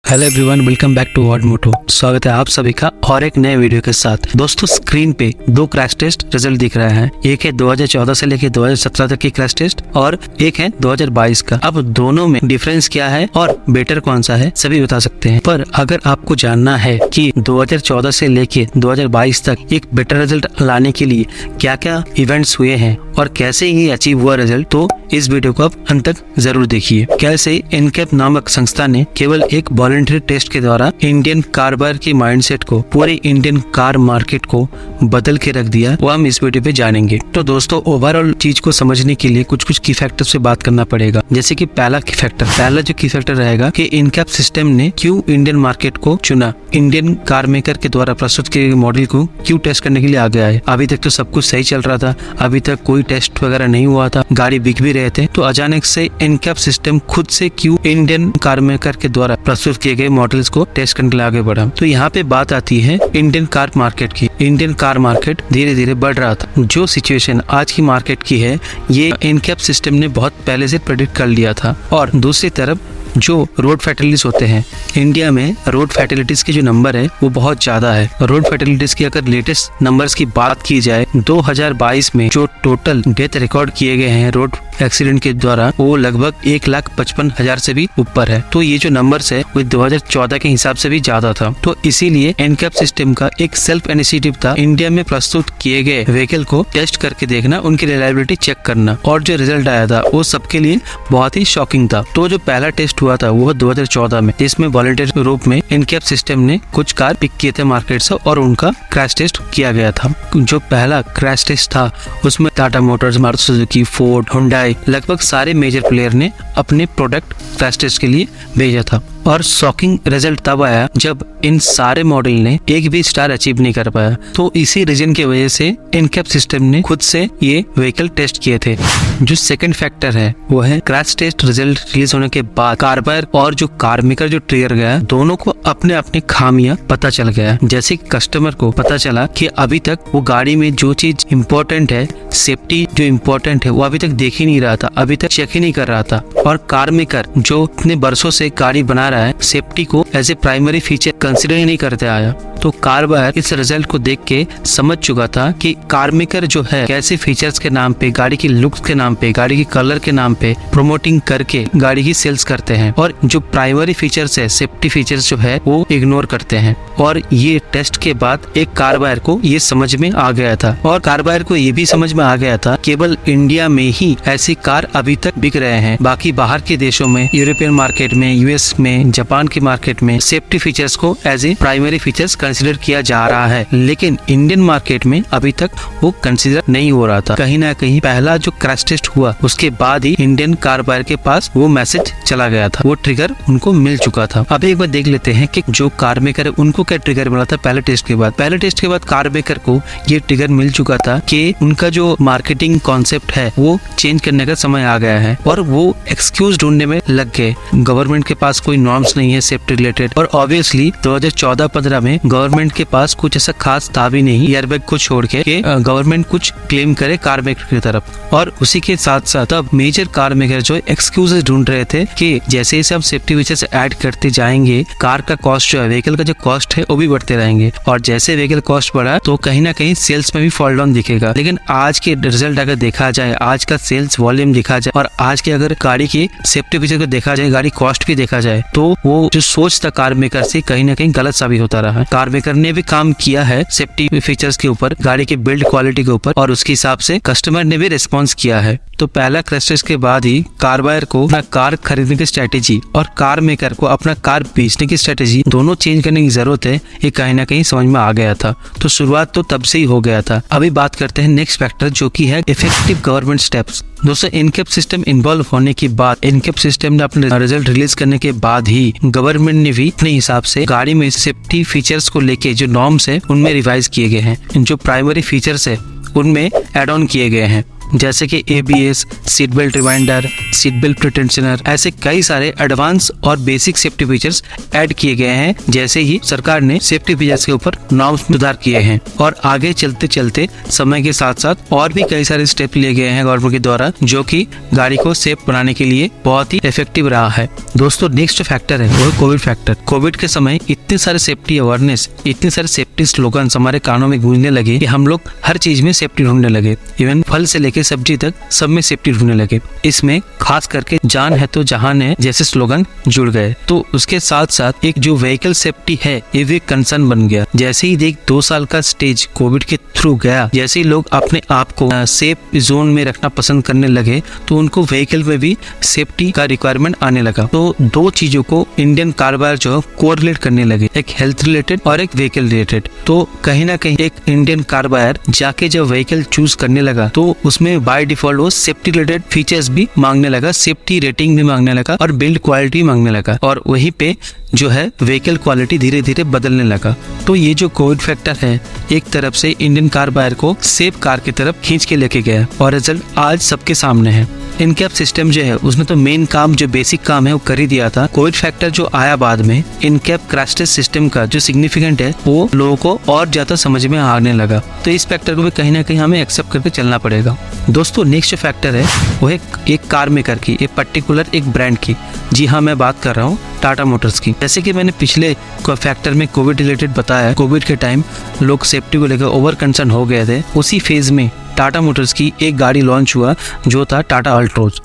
Hello everyone, welcome back to word motto. स्वागत है आप सभी का और एक नए वीडियो के साथ। दोस्तों, स्क्रीन पे दो क्रैश टेस्ट रिजल्ट दिख रहे हैं। एक है 2014 से लेके 2017 तक की क्रैश टेस्ट और एक है 2022 का। अब दोनों में डिफरेंस क्या है और बेटर कौन सा है सभी बता सकते हैं। पर अगर आपको जानना है कि 2014 से लेके 2022 तक एक बेटर रिजल्ट लाने के लिए क्या क्या इवेंट्स हुए हैं और कैसे ही अचीव हुआ रिजल्ट, तो इस वीडियो को आप अंत तक जरूर देखिए। कैसे एनकैप नामक संस्था ने केवल एक वॉलंटरी टेस्ट के द्वारा इंडियन कार बायर की माइंडसेट को, पूरे इंडियन कार मार्केट को बदल के रख दिया, वो हम इस वीडियो पे जानेंगे। तो दोस्तों, ओवरऑल चीज को समझने के लिए कुछ कुछ की फैक्टर से बात करना पड़ेगा। जैसे कि पहला जो की फैक्टर रहेगा कि एनकैप सिस्टम ने क्यों इंडियन मार्केट को चुना, इंडियन कार मेकर के द्वारा प्रस्तुत किए गए मॉडल को क्यों टेस्ट करने के लिए आ गया है। अभी तक तो सब कुछ सही चल रहा था, अभी तक कोई टेस्ट वगैरह नहीं हुआ था, गाड़ी बिक भी रहे थे, तो अचानक से एनकैप सिस्टम खुद से क्यों इंडियन कार मेकर के द्वारा प्रस्तुत किए गए मॉडल्स को टेस्ट करने के लिए आगे बढ़ा। तो यहाँ पे बात आती है इंडियन कार मार्केट की। इंडियन कार मार्केट धीरे धीरे बढ़ रहा था। जो सिचुएशन आज की मार्केट की है, ये एनकैप सिस्टम ने बहुत पहले से प्रेडिक्ट कर लिया था। और दूसरी तरफ जो रोड फैटेलिटीज होते हैं, इंडिया में रोड फैटेलिटीज के जो नंबर है वो बहुत ज्यादा है। रोड फैटेलिटीज की अगर लेटेस्ट नंबर्स की बात की जाए, 2022 में जो टोटल डेथ रिकॉर्ड किए गए हैं रोड एक्सीडेंट के द्वारा, वो लगभग 1,55,000 से भी ऊपर है। तो ये जो नंबर्स है वो 2014 के हिसाब से भी ज्यादा था। तो इसीलिए एनकैप सिस्टम का एक सेल्फ इनिशिएटिव था, इंडिया में प्रस्तुत किए गए व्हीकल को टेस्ट करके देखना, उनकी रिलायबिलिटी चेक करना। और जो रिजल्ट आया था वो सबके लिए बहुत ही शॉकिंग था। तो जो पहला टेस्ट हुआ था वो 2014 में, जिसमें वॉलंटियर रूप में एनकैप सिस्टम ने कुछ कार पिक किए थे मार्केट से और उनका क्रैश टेस्ट किया गया था। जो पहला क्रैश टेस्ट था उसमें Tata Motors, Maruti Suzuki, Ford, Hyundai, लगभग सारे मेजर प्लेयर ने अपने प्रोडक्ट क्रैश टेस्ट के लिए भेजा था। और शॉकिंग रिजल्ट तब आया जब इन सारे मॉडल ने एक भी स्टार अचीव नहीं कर पाया। तो इसी रीजन की वजह से एनकैप सिस्टम ने खुद से ये व्हीकल टेस्ट किए थे। जो सेकंड फैक्टर है वो है क्रैश टेस्ट रिजल्ट रिलीज होने के बाद कार बायर और जो कार मेकर जो ट्रिगर गया, दोनों को अपने अपने खामियां पता चल गया। जैसे कस्टमर को पता चला कि अभी तक वो गाड़ी में जो चीज इम्पोर्टेंट है, सेफ्टी जो इम्पोर्टेंट है, वो अभी तक देख ही नहीं रहा था, अभी तक चेक ही नहीं कर रहा था। और कार मेकर जो इतने बरसों से गाड़ी बना रहा है, सेफ्टी को as a primary feature consider ही नहीं करते आया। तो कार बायर इस रिजल्ट को देख के समझ चुका था कि कार मेकर जो है कैसे फीचर्स के नाम पे, गाड़ी की लुक्स के नाम पे, गाड़ी की कलर के नाम पे प्रोमोटिंग करके गाड़ी की सेल्स करते हैं और जो प्राइमरी फीचर्स है, सेफ्टी फीचर्स जो है, वो इग्नोर करते हैं। और ये टेस्ट के बाद एक कार बायर को ये समझ में आ गया था। और कार बायर को ये भी समझ में आ गया था केवल इंडिया में ही ऐसी कार अभी तक बिक रहे हैं, बाकी बाहर के देशों में, यूरोपियन मार्केट में, यूएस में, जापान की मार्केट में सेफ्टी फीचर्स को as a primary features consider किया जा रहा है, लेकिन इंडियन मार्केट में अभी तक वो कंसिडर नहीं हो रहा था। कहीं ना कहीं पहला जो क्रैश टेस्ट हुआ उसके बाद ही इंडियन कार बायर के पास वो मैसेज चला गया था, वो ट्रिगर उनको मिल चुका था। अब एक बार देख लेते हैं कि जो कार मेकर है उनको क्या ट्रिगर मिला था पहले टेस्ट के बाद। पहले टेस्ट के बाद कार मेकर को ये ट्रिगर मिल चुका था कि उनका जो मार्केटिंग कॉन्सेप्ट है वो चेंज करने का समय आ गया है और वो एक्सक्यूज ढूंढने में लग गए। गवर्नमेंट के पास कोई नॉर्म्स नहीं है सेफ्टी रिलेटेड, और ऑब्वियसली 2014-15 में गवर्नमेंट के पास कुछ ऐसा खास था भी नहीं एयरबैग को छोड़ के गवर्नमेंट कुछ क्लेम करे कार मेकर की तरफ। और उसी के साथ साथ अब मेजर कार मेकर जो एक्सक्यूजेस ढूंढ रहे थे कि जैसे जैसे हम सेफ्टी फीचर्स ऐड करते जाएंगे, कार का कॉस्ट जो है, व्हीकल का जो कॉस्ट है, वो भी बढ़ते रहेंगे। और जैसे व्हीकल कॉस्ट बढ़ा तो कहीं ना कहीं सेल्स में भी फॉल डाउन दिखेगा। लेकिन आज के रिजल्ट अगर देखा जाए, आज का सेल्स वॉल्यूम देखा जाए और आज के अगर गाड़ी की सेफ्टी फीचर को देखा जाए, गाड़ी कॉस्ट भी देखा जाए, तो वो जो सोच था कार मेकर से कहीं ना कहीं गलत साबित होता रहा है। कार मेकर ने भी काम किया है सेफ्टी फीचर्स के ऊपर, गाड़ी के बिल्ड क्वालिटी के ऊपर, और उसके हिसाब से कस्टमर ने भी रिस्पॉन्स किया है। तो पहला क्रैश टेस्ट के बाद ही कार बायर को अपना कार खरीदने की स्ट्रेटेजी और कार मेकर को अपना कार बेचने की स्ट्रेटेजी दोनों चेंज करने की जरूरत है, ये कहीं ना कहीं समझ में आ गया था। तो शुरुआत तो तब से ही हो गया था। अभी बात करते हैं नेक्स्ट फैक्टर, जो कि है इफेक्टिव गवर्नमेंट स्टेप्स। दोस्तों, एनकैप सिस्टम इन्वॉल्व होने के बाद, एनकैप सिस्टम ने अपने रिजल्ट रिलीज करने के बाद ही गवर्नमेंट ने भी अपने हिसाब से गाड़ी में सेफ्टी फीचर्स को लेके जो नॉर्म्स है उनमें रिवाइज किए गए हैं, जो प्राइमरी फीचर्स है उनमें एड ऑन किए गए हैं। जैसे कि ABS, seat belt reminder, seat belt pretensioner, ऐसे कई सारे एडवांस और बेसिक सेफ्टी फीचर्स ऐड किए गए हैं। जैसे ही सरकार ने सेफ्टी फीचर्स के ऊपर नॉर्म्स सुधार किए हैं और आगे चलते चलते समय के साथ साथ और भी कई सारे स्टेप लिए गए हैं गवर्नमेंट के द्वारा, जो कि गाड़ी को सेफ बनाने के लिए बहुत ही इफेक्टिव रहा है। दोस्तों नेक्स्ट फैक्टर है वो कोविड फैक्टर। कोविड के समय इतने सारे सेफ्टी अवेयरनेस, इतने सारे सेफ्टी स्लोगन्स हमारे कानों में गूंजने लगे कि हम लोग हर चीज में सेफ्टी ढूंढने लगे। इवन फल से लेके सब्जी तक सब में सेफ्टी ढूंढने लगे। इसमें खास करके जान है तो जहान है जैसे स्लोगन जुड़ गए। तो उसके साथ साथ एक जो व्हीकल सेफ्टी है ये भी कंसर्न बन गया। जैसे ही देख 2 साल का स्टेज कोविड के थ्रू गया, जैसे ही लोग अपने आप को सेफ जोन में रखना पसंद करने लगे तो उनको व्हीकल में भी सेफ्टी का रिक्वायरमेंट आने लगा। तो दो चीजों को इंडियन कार बायर जो है कोरिलेट करने लगे, एक हेल्थ रिलेटेड और एक व्हीकल रिलेटेड। तो कहीं ना कहीं एक इंडियन कार बायर जाके जब व्हीकल चूज करने लगा तो उसमें बाय डिफॉल्ट वो सेफ्टी रिलेटेड फीचर्स भी मांगने लगा, सेफ्टी रेटिंग भी मांगने लगा और बिल्ड क्वालिटी मांगने लगा, और वहीं पे जो है व्हीकल क्वालिटी धीरे धीरे बदलने लगा। तो ये जो कोविड फैक्टर है एक तरफ से इंडियन कार बायर को सेफ कार की तरफ खींच के लेके गया और रिजल्ट आज सबके सामने है। इनकैप सिस्टम जो है उसने तो मेन काम, जो बेसिक काम है वो कर ही दिया था। कोविड फैक्टर जो आया बाद में, इनकैप क्रैश टेस्ट सिस्टम का जो सिग्निफिकेंट है वो लोगों को और ज्यादा समझ में आने लगा। तो इस फैक्टर को भी कहीं ना कहीं हमें एक्सेप्ट करके चलना पड़ेगा। दोस्तों नेक्स्ट फैक्टर है वो है एक कार मेकर की, एक पर्टिकुलर एक ब्रांड की। जी हाँ, मैं बात कर रहा हूँ टाटा मोटर्स की। जैसे कि मैंने पिछले फैक्टर में कोविड रिलेटेड बताया, कोविड के टाइम लोग सेफ्टी को लेकर ओवर कंसर्न हो गए थे। उसी फेज में टाटा मोटर्स की एक गाड़ी लॉन्च हुआ जो था टाटा अल्ट्रोज।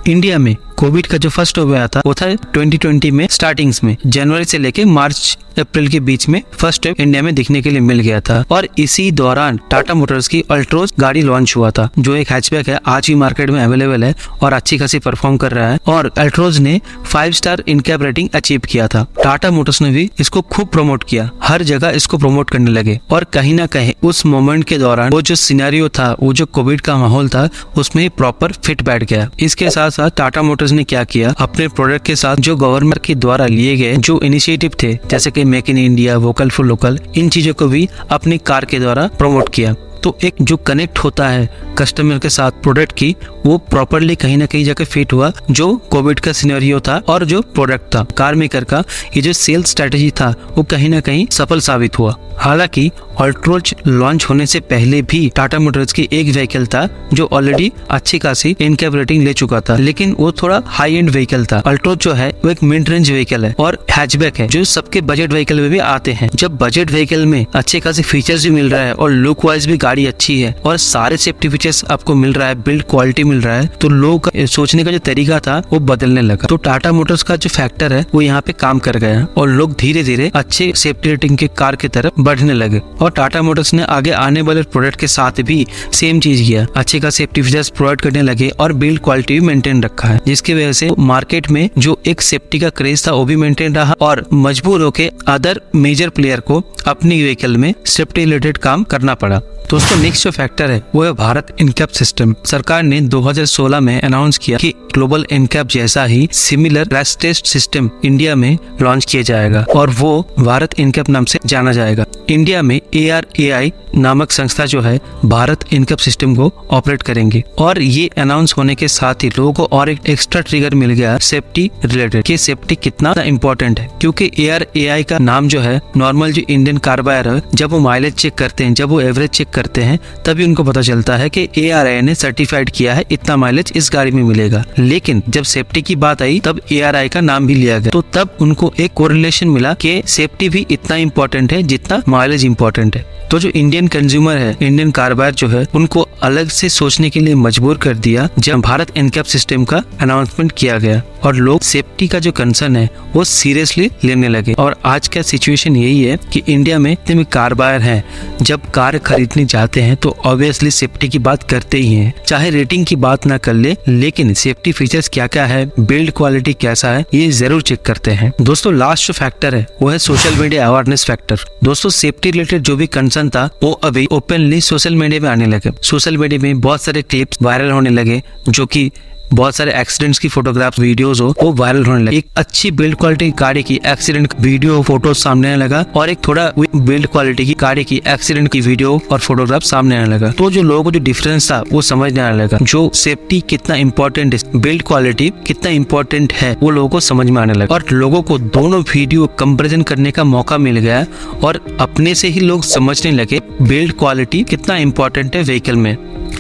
इंडिया में कोविड का जो फर्स्ट हो गया था वो था 2020 में स्टार्टिंग्स में, जनवरी से लेके मार्च अप्रैल के बीच में फर्स्ट टाइम इंडिया में दिखने के लिए मिल गया था। और इसी दौरान टाटा मोटर्स की अल्ट्रोज गाड़ी लॉन्च हुआ था, जो एक हैचबैक है, आज भी मार्केट में अवेलेबल है और अच्छी खासी परफॉर्म कर रहा है। और अल्ट्रोज ने 5 स्टार इनकैप रेटिंग अचीव किया था। टाटा मोटर्स ने भी इसको खूब प्रमोट किया, हर जगह इसको प्रमोट करने लगे। और कहीं ना कहीं उस मोमेंट के दौरान वो जो सिनेरियो था, वो जो कोविड का माहौल था, उसमें प्रॉपर फिट बैठ गया। इसके साथ साथ टाटा मोटर्स ने क्या किया, अपने प्रोडक्ट के साथ जो गवर्नमेंट के द्वारा लिए गए जो इनिशिएटिव थे, जैसे कि make in India, vocal for local, इन चीजों को भी अपनी कार के द्वारा प्रमोट किया। तो एक जो कनेक्ट होता है कस्टमर के साथ प्रोडक्ट की, वो प्रॉपरली कहीं ना कहीं जाकर फिट हुआ जो कोविड का सिनेरियो था और जो प्रोडक्ट था कार मेकर का। ये जो सेल्स स्ट्रेटेजी था वो कहीं ना कहीं सफल साबित हुआ। हालांकि अल्ट्रोज लॉन्च होने से पहले भी टाटा मोटर्स की एक व्हीकल था जो ऑलरेडी अच्छी खासी इनकैप रेटिंग ले चुका था, लेकिन वो थोड़ा हाई एंड व्हीकल था। अल्ट्रोज जो है वो एक मिड रेंज व्हीकल है और हैचबैक है, जो सबके बजट व्हीकल में भी आते हैं। जब बजट व्हीकल में अच्छे खासे फीचर्स भी मिल रहा है और लुक वाइज भी गाड़ी अच्छी है और सारे सेफ्टी फीचर्स आपको मिल रहा है, बिल्ड क्वालिटी मिल रहा है, तो लोगों का सोचने का जो तरीका था वो बदलने लगा। तो टाटा मोटर्स का जो फैक्टर है वो यहाँ पे काम कर गया और लोग धीरे धीरे अच्छे सेफ्टी रेटिंग के कार की तरफ बढ़ने लगे। और टाटा मोटर्स ने आगे आने वाले प्रोडक्ट के साथ भी सेम चीज किया, अच्छे का सेफ्टी फीचर्स प्रोवाइड करने लगे और बिल्ड क्वालिटी भी मेंटेन रखा है, जिसकी वजह से मार्केट में जो एक सेफ्टी का क्रेज था वो भी मेंटेन रहा और मजबूर होकर अदर मेजर प्लेयर को अपनी व्हीकल में सेफ्टी रिलेटेड काम करना पड़ा। दोस्तों नेक्स्ट जो फैक्टर है वो है भारत इनकैप सिस्टम। सरकार ने 2016 में अनाउंस किया कि ग्लोबल इनकैप जैसा ही similar crash test system India में लॉन्च किया जाएगा और वो भारत इनकैप नाम से जाना जाएगा। इंडिया में ARAI नामक संस्था जो है भारत इनकैप सिस्टम को ऑपरेट करेंगे। और ये अनाउंस होने के साथ ही लोगों को और एक एक्स्ट्रा ट्रिगर मिल गया सेफ्टी रिलेटेड, कि सेफ्टी कितना इम्पोर्टेंट है। क्योंकि ARAI का नाम जो है, नॉर्मल जो इंडियन कार बायर है, जब वो माइलेज चेक करते हैं, जब वो एवरेज चेक करते हैं, तभी उनको पता चलता है कि ARAI ने सर्टिफाइड किया है इतना माइलेज इस गाड़ी में मिलेगा। लेकिन जब सेफ्टी की बात आई तब ARAI का नाम भी लिया गया, तो तब उनको एक कोरिलेशन मिला कि सेफ्टी भी इतना इम्पोर्टेंट है जितना माइलेज इम्पोर्टेंट है। तो जो इंडियन कंज्यूमर है, इंडियन कार बायर जो है, उनको अलग से सोचने के लिए मजबूर कर दिया जब भारत इनकैप सिस्टम का अनाउंसमेंट किया गया और लोग सेफ्टी का जो कंसर्न है वो सीरियसली लेने लगे। और आज का सिचुएशन यही है कि इंडिया में इतने कार बायर हैं, जब कार खरीदने जाते हैं तो ऑब्वियसली सेफ्टी की बात करते ही हैं, चाहे रेटिंग की बात ना कर ले, लेकिन सेफ्टी फीचर्स क्या क्या है, बिल्ड क्वालिटी कैसा है, ये जरूर चेक करते हैं। दोस्तों लास्ट जो फैक्टर है वो है सोशल मीडिया अवेयरनेस फैक्टर। दोस्तों सेफ्टी रिलेटेड जो भी कंसर्न था वो अभी ओपनली सोशल मीडिया में आने लगे। सोशल मीडिया में बहुत सारे क्लिप्स वायरल होने लगे जो कि बहुत सारे एक्सीडेंट्स की फोटोग्राफ वीडियोस हो वो वायरल होने लगे। एक अच्छी बिल्ड क्वालिटी गाड़ी की एक्सीडेंट वीडियो फोटो सामने आने लगा और एक थोड़ा बिल्ड क्वालिटी की गाड़ी की एक्सीडेंट की वीडियो और फोटोग्राफ सामने आने लगा। तो जो लोगों को जो डिफरेंस था वो समझने आने लगा, जो सेफ्टी कितना इंपॉर्टेंट है, बिल्ड क्वालिटी कितना इंपॉर्टेंट है वो लोगों को समझ में आने लगा और लोगों को दोनों वीडियो कंपेरिजन करने का मौका मिल गया और अपने से ही लोग समझने लगे बिल्ड क्वालिटी कितना इंपॉर्टेंट है व्हीकल में।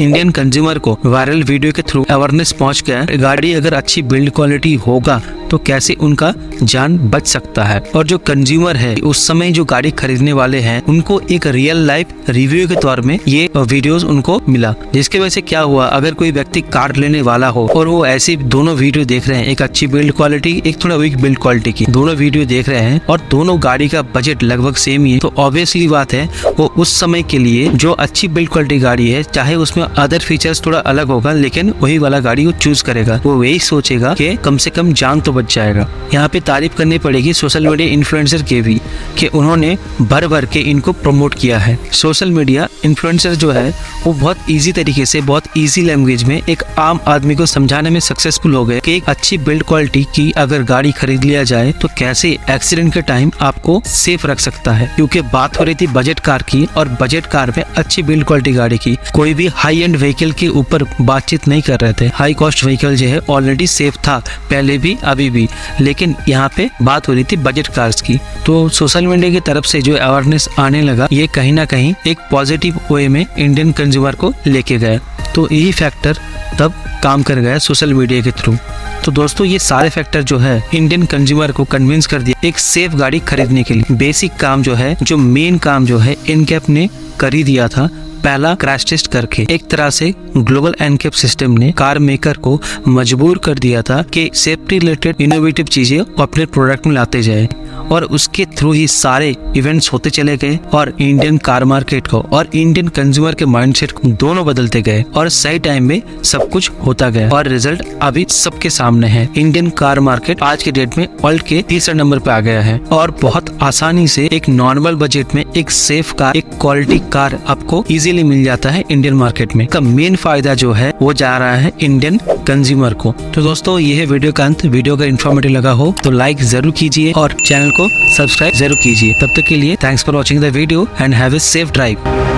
इंडियन कंज्यूमर को वायरल वीडियो के थ्रू अवेयरनेस पहुंच गया, गाड़ी अगर अच्छी बिल्ड क्वालिटी होगा तो कैसे उनका जान बच सकता है। और जो कंज्यूमर है उस समय जो गाड़ी खरीदने वाले हैं उनको एक रियल लाइफ रिव्यू के तौर में ये वीडियोस उनको मिला, जिसके वजह से क्या हुआ, अगर कोई व्यक्ति कार लेने वाला हो और वो ऐसे दोनों वीडियो देख रहे हैं, एक अच्छी बिल्ड क्वालिटी एक थोड़ा वीक बिल्ड क्वालिटी की, दोनों वीडियो देख रहे हैं और दोनों गाड़ी का बजट लगभग सेम ही है, तो ऑब्वियसली बात है वो उस समय के लिए जो अच्छी बिल्ड क्वालिटी गाड़ी है, चाहे उसमें अदर फीचर्स थोड़ा अलग होगा लेकिन वही वाला गाड़ी वो चूज करेगा। वो यही सोचेगा कि कम से कम जान तो बच जाएगा। यहाँ पे तारीफ करनी पड़ेगी सोशल मीडिया इन्फ्लुएंसर के भी कि उन्होंने भर भर के इनको प्रमोट किया है। सोशल मीडिया इन्फ्लुएंसर जो है वो बहुत इजी तरीके से, बहुत इजी लैंग्वेज में एक आम आदमी को समझाने में सक्सेसफुल हो गए कि एक अच्छी बिल्ड क्वालिटी की अगर गाड़ी खरीद लिया जाए तो कैसे एक्सीडेंट के टाइम आपको सेफ रख सकता है। क्योंकि बात हो रही थी बजट कार की और बजट कार में अच्छी बिल्ड क्वालिटी गाड़ी की, कोई भी हाई एंड व्हीकल के ऊपर बातचीत नहीं कर रहे थे। हाई कॉस्ट व्हीकल जो है ऑलरेडी सेफ था पहले भी अभी भी, लेकिन यहाँ पे बात हो रही थी बजट कार्स की। तो सोशल मीडिया की तरफ से जो अवेयरनेस आने लगा ये कहीं ना कहीं एक पॉजिटिव वे में इंडियन कंज्यूमर को लेके गया। तो यही फैक्टर तब काम कर गया सोशल मीडिया के थ्रू। तो दोस्तों ये सारे फैक्टर जो है इंडियन कंज्यूमर को कन्विंस कर दिया एक सेफ गाड़ी खरीदने के लिए। बेसिक काम जो है, जो मेन काम जो है इनकैप ने कर ही दिया था। पहला क्रैश टेस्ट करके एक तरह से ग्लोबल एनकैप सिस्टम ने कार मेकर को मजबूर कर दिया था कि सेफ्टी रिलेटेड इनोवेटिव चीजें अपने प्रोडक्ट में लाते जाए और उसके थ्रू ही सारे इवेंट्स होते चले गए और इंडियन कार मार्केट को और इंडियन कंज्यूमर के माइंडसेट को दोनों बदलते गए और सही टाइम में सब कुछ होता गया और रिजल्ट अभी सबके सामने है। इंडियन कार मार्केट आज के डेट में वर्ल्ड के तीसरे नंबर पे आ गया है और बहुत आसानी से एक नॉर्मल बजट में एक सेफ कार, एक क्वालिटी कार आपको इजीली मिल जाता है इंडियन मार्केट में। का मेन फायदा जो है वो जा रहा है इंडियन कंज्यूमर को। तो दोस्तों ये है वीडियो का अंत। वीडियो अगर इन्फॉर्मेटिव लगा हो तो लाइक जरूर कीजिए और चैनल को सब्सक्राइब जरूर कीजिए। तब तक के लिए thanks for watching the video and have a safe drive.